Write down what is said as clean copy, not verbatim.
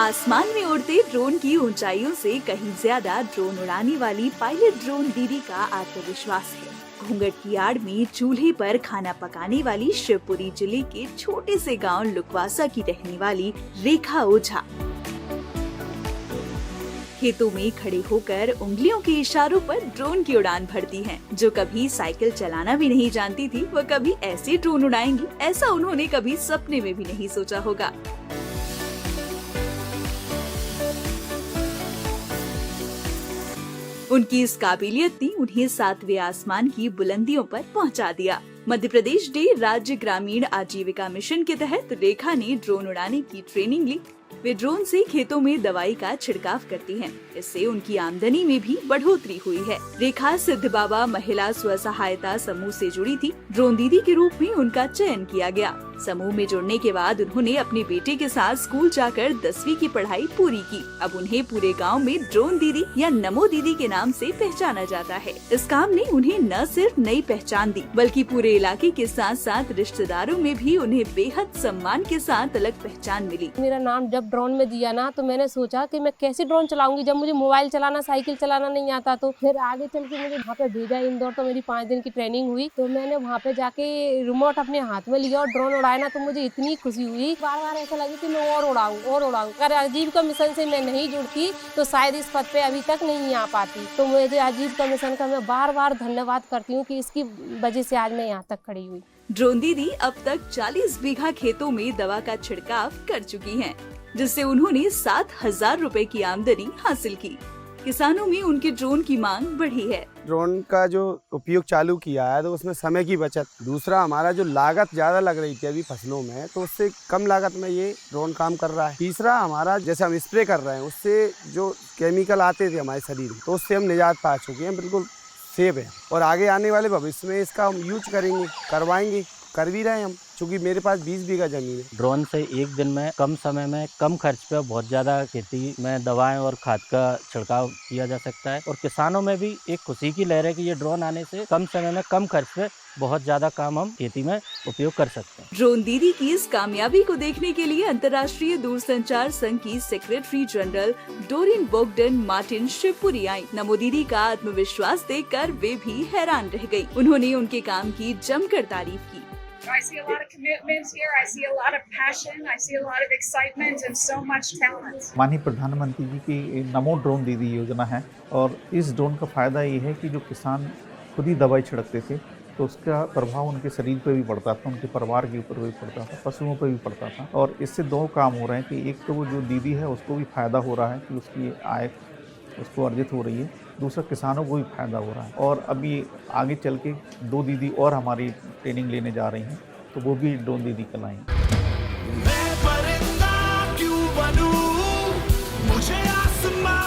आसमान में उड़ते ड्रोन की ऊंचाइयों से कहीं ज्यादा ड्रोन उड़ाने वाली पायलट ड्रोन दीदी का आत्मविश्वास है। घूंघट की आड़ में चूल्हे पर खाना पकाने वाली शिवपुरी जिले के छोटे से गांव लुकवासा की रहने वाली रेखा ओझा खेतों में खड़े होकर उंगलियों के इशारों पर ड्रोन की उड़ान भरती हैं। जो कभी साइकिल चलाना भी नहीं जानती थी, वह कभी ऐसे ड्रोन उड़ाएंगी, ऐसा उन्होंने कभी सपने में भी नहीं सोचा होगा। उनकी इस काबिलियत ने उन्हें 7वें आसमान की बुलंदियों पर पहुंचा दिया। मध्य प्रदेश डे राज्य ग्रामीण आजीविका मिशन के तहत रेखा ने ड्रोन उड़ाने की ट्रेनिंग ली। वे ड्रोन से खेतों में दवाई का छिड़काव करती हैं। इससे उनकी आमदनी में भी बढ़ोतरी हुई है। रेखा सिद्ध बाबा महिला स्व सहायता समूह से जुड़ी थी। ड्रोन दीदी के रूप में उनका चयन किया गया। समूह में जुड़ने के बाद उन्होंने अपने बेटे के साथ स्कूल जाकर 10वीं की पढ़ाई पूरी की। अब उन्हें पूरे गांव में ड्रोन दीदी या नमो दीदी के नाम से पहचाना जाता है। इस काम ने उन्हें न सिर्फ नई पहचान दी, बल्कि पूरे इलाके के साथ साथ रिश्तेदारों में भी उन्हें बेहद सम्मान के साथ अलग पहचान मिली। मेरा नाम जब ड्रोन में दिया ना, तो मैंने सोचा कि मैं कैसे ड्रोन चलाऊंगी जब मुझे मोबाइल चलाना, साइकिल चलाना नहीं आता। तो फिर आगे चल के मुझे वहाँ पे भेजा इंदौर, तो मेरी 5 दिन की ट्रेनिंग हुई। तो मैंने वहाँ पे जाके रिमोट अपने हाथ में लिया और ड्रोन उड़ाया ना, तो मुझे इतनी खुशी हुई। बार बार ऐसा लगे कि मैं और उड़ाऊं। अगर आजीविका मिशन से मैं नहीं जुड़ती तो शायद इस पद पे अभी तक नहीं आ पाती। तो मुझे आजीविका मिशन का मैं बार बार धन्यवाद करती हूँ कि इसकी वजह से आज मैं यहाँ तक खड़ी हुई। ड्रोन दीदी अब तक 40 बीघा खेतों में दवा का छिड़काव कर चुकी हैं, जिससे उन्होंने 7,000 रुपए की आमदनी हासिल की। किसानों में उनके ड्रोन की मांग बढ़ी है। ड्रोन का जो उपयोग चालू किया है तो उसमें समय की बचत, दूसरा हमारा जो लागत ज़्यादा लग रही थी अभी फसलों में, तो उससे कम लागत में ये ड्रोन काम कर रहा है। तीसरा हमारा जैसे हम स्प्रे कर रहे हैं उससे जो केमिकल आते थे हमारे शरीर में, तो उससे हम निजात पा चुके हैं, बिल्कुल सेफ है। और आगे आने वाले भविष्य में इसका हम यूज करेंगे, करवाएंगे, कर भी रहे हैं हम, क्योंकि मेरे पास 20 बीघा जमीन है। ड्रोन से एक दिन में कम समय में कम खर्च पे बहुत ज़्यादा खेती में दवाएं और खाद का छिड़काव किया जा सकता है। और किसानों में भी एक खुशी की लहर है कि ये ड्रोन आने से कम समय में कम खर्च पे बहुत ज़्यादा काम हम खेती में उपयोग कर सकते हैं। ड्रोन दीदी की इस कामयाबी को देखने के लिए अंतर्राष्ट्रीय दूरसंचार संघ की secretary general Doreen Bogdan Martin Shivpuri आई। नमो दीदी का आत्मविश्वास देखकर वे भी हैरान रह गयी। उन्होंने उनके काम की जमकर तारीफ की। I see a lot of commitment here. I see a lot of passion. I see a lot of excitement and so much talent. माननीय प्रधानमंत्री जी की नमो ड्रोन दीदी योजना है, और इस ड्रोन का फायदा ये है कि जो किसान खुद ही दवाई छिड़कते थे तो उसका प्रभाव उनके शरीर पे भी पड़ता था, उनके परिवार के ऊपर भी पड़ता था, पशुओं पे भी पड़ता था। और इससे 2 काम हो रहे हैं कि एक तो वो जो दीदी है उसको भी फायदा हो रहा है कि उसकी आय उसको अर्जित हो रही है, दूसरा किसानों को भी फायदा हो रहा है। और अभी आगे चल के 2 दीदी और हमारी ट्रेनिंग लेने जा रही हैं, तो वो भी ड्रोन दीदी कहलाएंगी। मैं परिंदा क्यों बनूं, मुझे आसमां